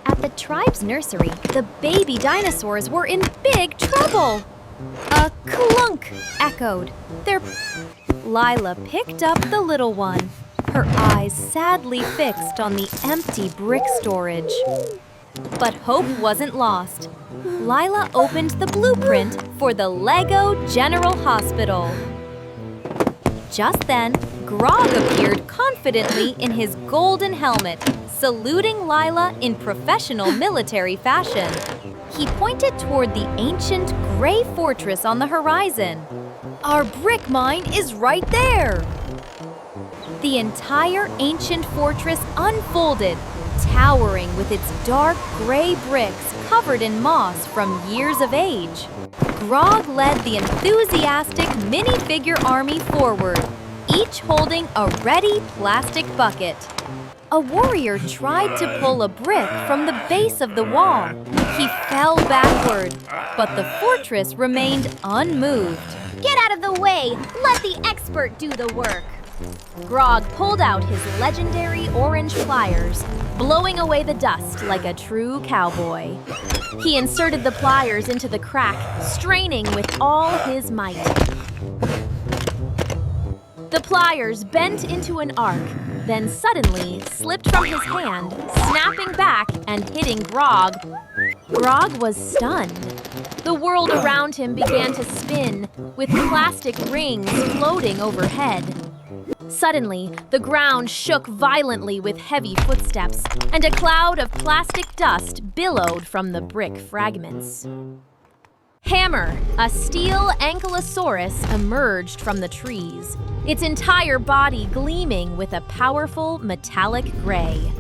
At the tribe's nursery, the baby dinosaurs were in big trouble. A clunk echoed. Lila picked up the little one, her eyes sadly fixed on the empty brick storage. But hope wasn't lost. Lila opened the blueprint for the LEGO General Hospital. Just then, Grog appeared confidently in his golden helmet, saluting Lila in professional military fashion. He pointed toward the ancient gray fortress on the horizon. Our brick mine is right there! The entire ancient fortress unfolded, towering with its dark gray bricks covered in moss from years of age. Grog led the enthusiastic minifigure army forward, each holding a ready plastic bucket. A warrior tried to pull a brick from the base of the wall. He fell backward, but the fortress remained unmoved. Get out of the way! Let the expert do the work! Grog pulled out his legendary orange pliers, blowing away the dust like a true cowboy. He inserted the pliers into the crack, straining with all his might. The pliers bent into an arc, then suddenly slipped from his hand, snapping back and hitting Grog. Grog was stunned. The world around him began to spin, with plastic rings floating overhead. Suddenly, the ground shook violently with heavy footsteps, and a cloud of plastic dust billowed from the brick fragments. Hammer, a steel Ankylosaurus, emerged from the trees, its entire body gleaming with a powerful metallic gray.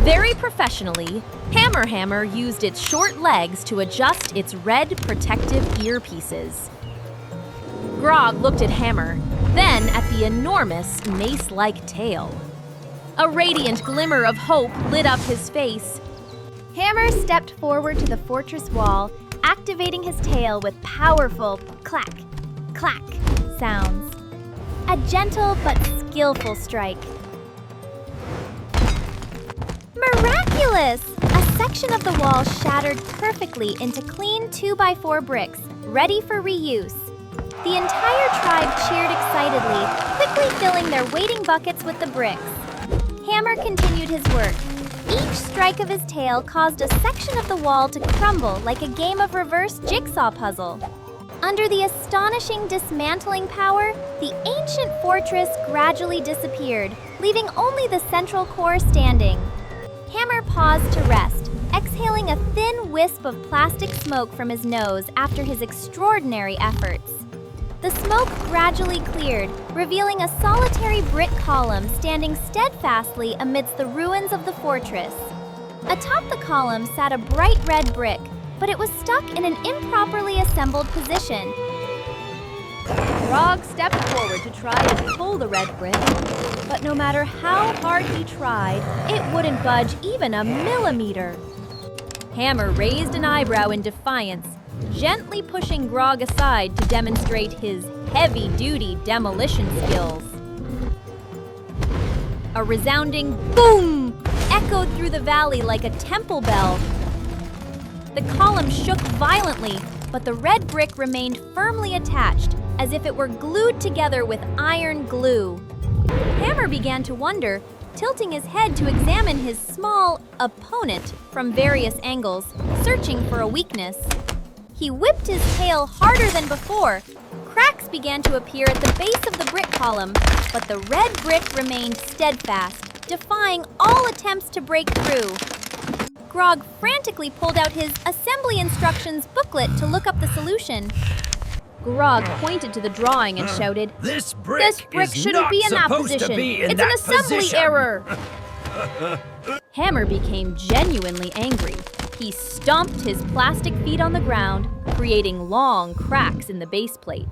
Very professionally, Hammer used its short legs to adjust its red protective earpieces. Grog looked at Hammer, then at the enormous mace-like tail. A radiant glimmer of hope lit up his face. Hammer stepped forward to the fortress wall, activating his tail with powerful clack, clack sounds. A gentle but skillful strike. Miraculous! A section of the wall shattered perfectly into clean 2x4 bricks, ready for reuse. The entire tribe cheered excitedly, quickly filling their waiting buckets with the bricks. Hammer continued his work. Each strike of his tail caused a section of the wall to crumble like a game of reverse jigsaw puzzle. Under the astonishing dismantling power, the ancient fortress gradually disappeared, leaving only the central core standing. Hammer paused to rest, exhaling a thin wisp of plastic smoke from his nose after his extraordinary efforts. The smoke gradually cleared, revealing a solitary brick column standing steadfastly amidst the ruins of the fortress. Atop the column sat a bright red brick, but it was stuck in an improperly assembled position. Grog stepped forward to try and pull the red brick, but no matter how hard he tried, it wouldn't budge even a millimeter. Hammer raised an eyebrow in defiance, gently pushing Grog aside to demonstrate his heavy-duty demolition skills. A resounding boom echoed through the valley like a temple bell. The column shook violently, but the red brick remained firmly attached, as if it were glued together with iron glue. Hammer began to wonder, tilting his head to examine his small opponent from various angles, searching for a weakness. He whipped his tail harder than before. Cracks began to appear at the base of the brick column, but the red brick remained steadfast, defying all attempts to break through. Grog frantically pulled out his assembly instructions booklet to look up the solution. Grog pointed to the drawing and shouted, This brick shouldn't be in that position. It's an assembly error. Hammer became genuinely angry. He stomped his plastic feet on the ground, creating long cracks in the base plate.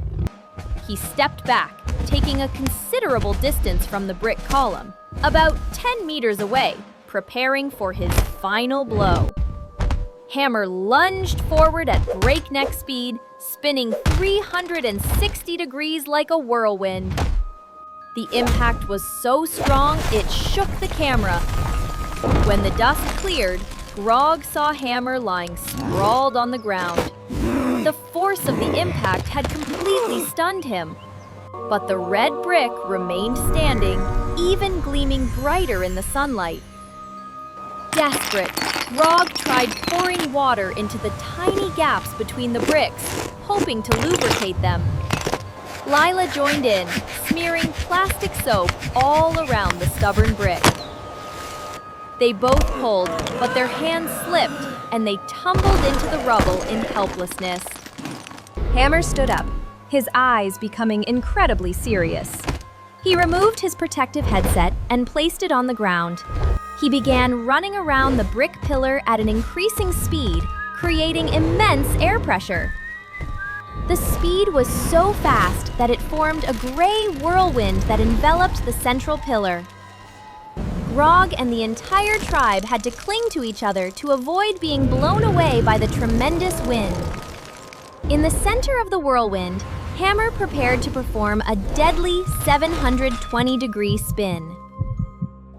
He stepped back, taking a considerable distance from the brick column, about 10 meters away, preparing for his final blow. Hammer lunged forward at breakneck speed, spinning 360 degrees like a whirlwind. The impact was so strong it shook the camera. When the dust cleared, Grog saw Hammer lying sprawled on the ground. The force of the impact had completely stunned him. But the red brick remained standing, even gleaming brighter in the sunlight. Desperate, Grog tried pouring water into the tiny gaps between the bricks, hoping to lubricate them. Lila joined in, smearing plastic soap all around the stubborn brick. They both pulled, but their hands slipped, and they tumbled into the rubble in helplessness. Hammer stood up, his eyes becoming incredibly serious. He removed his protective headset and placed it on the ground. He began running around the brick pillar at an increasing speed, creating immense air pressure. The speed was so fast that it formed a gray whirlwind that enveloped the central pillar. Grog and the entire tribe had to cling to each other to avoid being blown away by the tremendous wind. In the center of the whirlwind, Hammer prepared to perform a deadly 720-degree spin.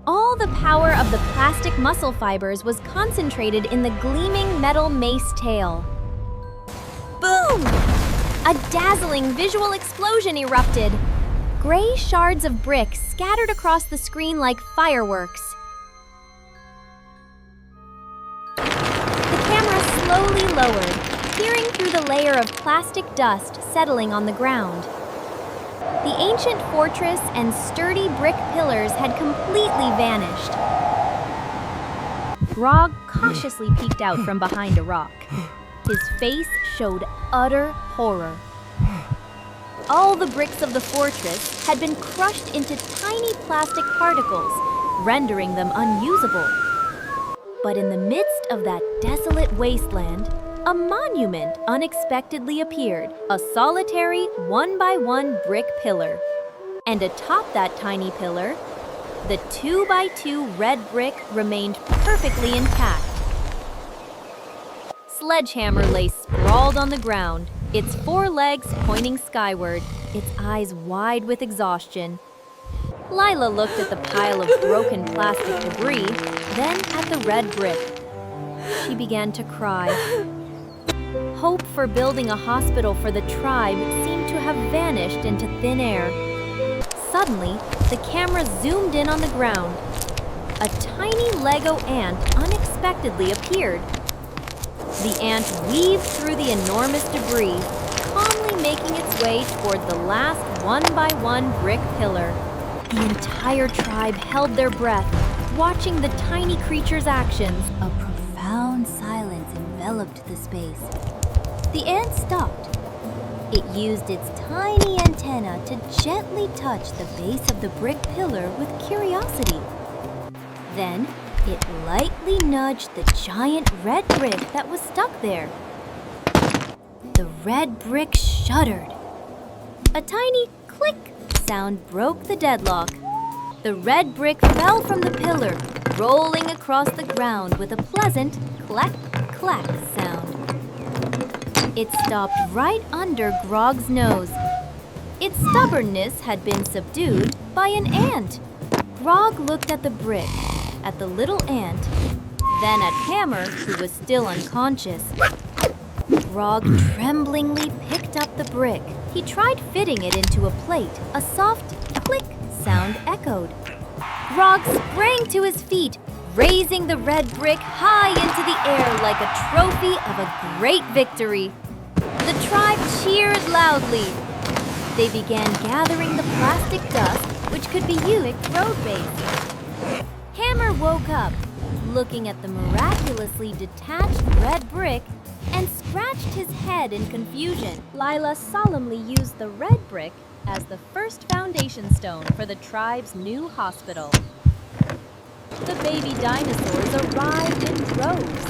All the power of the plastic muscle fibers was concentrated in the gleaming metal mace tail. Boom! A dazzling visual explosion erupted. Gray shards of brick scattered across the screen like fireworks. The camera slowly lowered, peering through the layer of plastic dust settling on the ground. The ancient fortress and sturdy brick pillars had completely vanished. Grog cautiously peeked out from behind a rock. His face showed utter horror. All the bricks of the fortress had been crushed into tiny plastic particles, rendering them unusable. But in the midst of that desolate wasteland, a monument unexpectedly appeared, a solitary 1x1 brick pillar. And atop that tiny pillar, the 2x2 red brick remained perfectly intact. Sledgehammer lay sprawled on the ground, its forelegs pointing skyward, its eyes wide with exhaustion. Lila looked at the pile of broken plastic debris, then at the red brick. She began to cry. Hope for building a hospital for the tribe seemed to have vanished into thin air. Suddenly, the camera zoomed in on the ground. A tiny LEGO ant unexpectedly appeared. The ant weaved through the enormous debris, calmly making its way toward the last 1x1 brick pillar. The entire tribe held their breath, watching the tiny creature's actions. A profound silence enveloped the space. The ant stopped. It used its tiny antenna to gently touch the base of the brick pillar with curiosity. Then, it lightly nudged the giant red brick that was stuck there. The red brick shuddered. A tiny click sound broke the deadlock. The red brick fell from the pillar, rolling across the ground with a pleasant clack, clack sound. It stopped right under Grog's nose. Its stubbornness had been subdued by an ant. Grog looked at the brick, at the little ant, then at Hammer, who was still unconscious. Grog tremblingly picked up the brick. He tried fitting it into a plate. A soft click sound echoed. Grog sprang to his feet, raising the red brick high into the air like a trophy of a great victory. The tribe cheered loudly. They began gathering the plastic dust, which could be used as road base. Hammer woke up, looking at the miraculously detached red brick, and scratched his head in confusion. Lila solemnly used the red brick as the first foundation stone for the tribe's new hospital. The baby dinosaurs arrived in droves,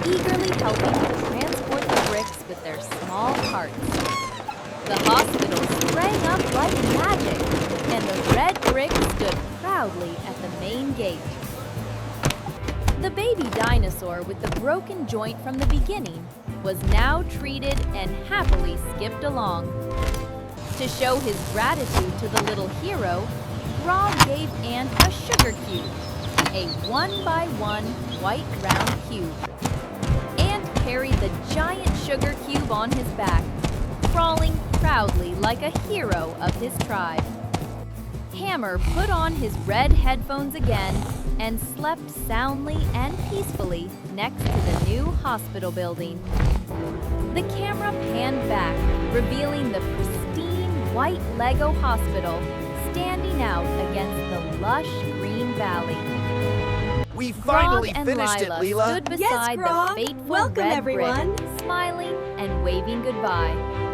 eagerly helping to transport the bricks with their small carts. The hospital sprang up like magic, and the red brick stood proudly at the main gate. The baby dinosaur with the broken joint from the beginning was now treated and happily skipped along. To show his gratitude to the little hero, Grog gave Ant a sugar cube. a 1x1 white round cube, and carried the giant sugar cube on his back, crawling proudly like a hero of his tribe. Hammer put on his red headphones again and slept soundly and peacefully next to the new hospital building. The camera panned back, revealing the pristine white LEGO hospital standing out against the lush green valley. We finally Grog and finished Lila it, Leela. stood beside the Grog. fateful Welcome, red everyone. brick, smiling and waving goodbye.